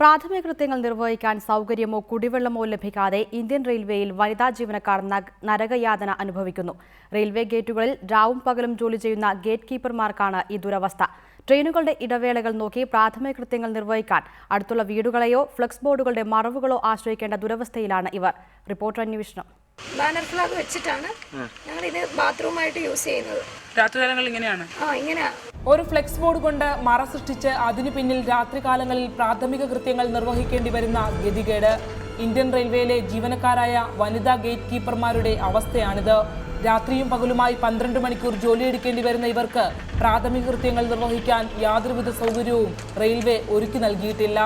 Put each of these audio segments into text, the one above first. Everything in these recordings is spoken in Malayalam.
പ്രാഥമിക കൃത്യങ്ങൾ നിർവഹിക്കാൻ സൗകര്യമോ കുടിവെള്ളമോ ലഭിക്കാതെ ഇന്ത്യൻ റെയിൽവേയിൽ വനിതാ ജീവനക്കാർ നരകയാതന അനുഭവിക്കുന്നു. റെയിൽവേ ഗേറ്റുകളിൽ രാവും പകലും ജോലി ചെയ്യുന്ന ഗേറ്റ് കീപ്പർമാർക്കാണ് ഈ ദുരവസ്ഥ. ട്രെയിനുകളുടെ ഇടവേളകൾ നോക്കി പ്രാഥമിക കൃത്യങ്ങൾ നിർവഹിക്കാൻ അടുത്തുള്ള വീടുകളെയോ ഫ്ലക്സ് ബോർഡുകളുടെ മറവുകളോ ആശ്രയിക്കേണ്ട ദുരവസ്ഥയിലാണ് ഇവർ. റിപ്പോർട്ടർ അന്വേഷണം. ബാനർ ഫ്ലാഗ് വെച്ചിട്ടാണ് ഞങ്ങൾ ഇത് ബാത്റൂമായിട്ട് യൂസ് ചെയ്യുന്നത്. രാത്രികാലങ്ങളിൽ ഇങ്ങനെയാണ്. ഒരു ഫ്ലെക്സ് ബോർഡ് കൊണ്ട് മറ സൃഷ്ടിച്ച് അതിനു പിന്നിൽ രാത്രികാലങ്ങളിൽ പ്രാഥമിക കൃത്യങ്ങൾ നിർവഹിക്കേണ്ടി വരുന്ന ഗതികേട്. ഇന്ത്യൻ റെയിൽവേയിലെ ജീവനക്കാരായ വനിതാ ഗേറ്റ് കീപ്പർമാരുടെ അവസ്ഥയാണിത്. രാത്രിയും പകലുമായി 12 മണിക്കൂർ ജോലിയെടുക്കേണ്ടി വരുന്ന ഇവർക്ക് പ്രാഥമിക കൃത്യങ്ങൾ നിർവഹിക്കാൻ യാതൊരുവിധ സൗകര്യവും റെയിൽവേ ഒരുക്കി നൽകിയിട്ടില്ല.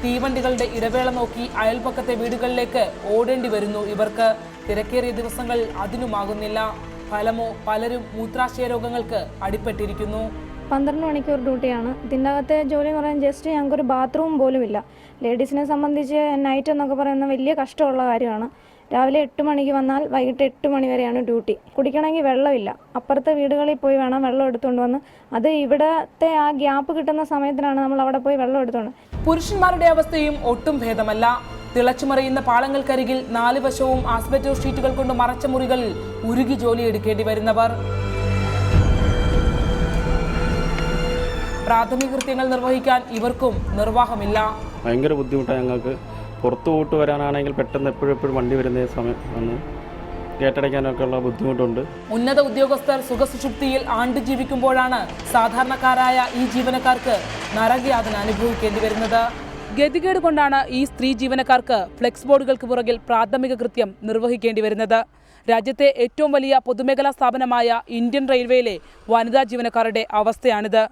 തീവണ്ടികളുടെ ഇടവേള നോക്കി അയൽപക്കത്തെ വീടുകളിലേക്ക് ഓടേണ്ടി വരുന്നു ഇവർക്ക്. തിരക്കേറിയ ദിവസങ്ങൾ അതിനുമാകുന്നില്ല. ഫലമോ പലരും മൂത്രാശയ രോഗങ്ങൾക്ക് അടിപ്പെട്ടിരിക്കുന്നു. 12 മണിക്കൂർ ഡ്യൂട്ടിയാണ്. ഇതിൻ്റെ അകത്തെ ജോലി എന്ന് പറയാൻ ജസ്റ്റ് ഞങ്ങൾക്കൊരു ബാത്റൂം പോലും ഇല്ല. ലേഡീസിനെ സംബന്ധിച്ച് നൈറ്റ് എന്നൊക്കെ പറയുന്ന വലിയ കഷ്ടമുള്ള കാര്യമാണ്. രാവിലെ 8 മണിക്ക് വന്നാൽ വൈകിട്ട് 8 മണി വരെയാണ് ഡ്യൂട്ടി. കുടിക്കണമെങ്കിൽ വെള്ളമില്ല. അപ്പുറത്തെ വീടുകളിൽ പോയി വേണം വെള്ളം എടുത്തുകൊണ്ട് വന്ന്. അത് ഇവിടത്തെ ആ ഗ്യാപ്പ് കിട്ടുന്ന സമയത്തിനാണ് നമ്മൾ അവിടെ പോയി വെള്ളം എടുത്തുകൊണ്ട്. പുരുഷന്മാരുടെ അവസ്ഥയും ഒട്ടും ഭേദമല്ല. തിളച്ചുമറിയുന്ന പാളങ്ങൾക്കരികിൽ 4 വശവും ആസ്ബറ്റോസ് ഷീറ്റുകൾ കൊണ്ട് മറച്ച മുറികളിൽ ഉരുകി ജോലിയെടുക്കേണ്ടി വരുന്നവർ. പ്രാഥമിക കൃത്യങ്ങൾ നിർവഹിക്കാൻ ഇവർക്കും നിർവാഹമില്ല. ഭയങ്കര ബുദ്ധിമുട്ടാണ് ഞങ്ങൾക്ക്. പുറത്തു പോയിട്ട് വരാനാണെങ്കിൽ പെട്ടെന്ന് എപ്പോഴും വണ്ടി വരുന്ന സമയം വന്ന് കേട്ടടയ്ക്കാനൊക്കെ ഉള്ള ബുദ്ധിമുട്ടുണ്ട്. ഉന്നത ഉദ്യോഗസ്ഥർ സുഖസുഷുപ്തിയിൽ ആണ്ട് ജീവിക്കുമ്പോഴാണ് സാധാരണക്കാരായ ഈ ജീവനക്കാർക്ക് നരകയാതന അനുഭവിക്കേണ്ടി വരുന്നത്. ഗതികേട് കൊണ്ടാണ് ഈ സ്ത്രീ ജീവനക്കാർക്ക് ഫ്ലെക്സ് ബോർഡുകൾക്ക് പുറകിൽ പ്രാഥമിക കൃത്യം നിർവഹിക്കേണ്ടി വരുന്നത്. രാജ്യത്തെ ഏറ്റവും വലിയ പൊതുമേഖലാ സ്ഥാപനമായ ഇന്ത്യൻ റെയിൽവേയിലെ വനിതാ ജീവനക്കാരുടെ അവസ്ഥയാണിത്.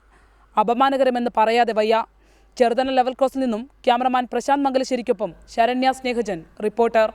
അപമാനകരമെന്ന് പറയാതെ വയ്യ. ചെറുതന ലെവൽ ക്രോസിൽ നിന്നും ക്യാമറമാൻ പ്രശാന്ത് മംഗലശ്ശേരിക്കൊപ്പം ശരണ്യ സ്നേഹജൻ, റിപ്പോർട്ടർ.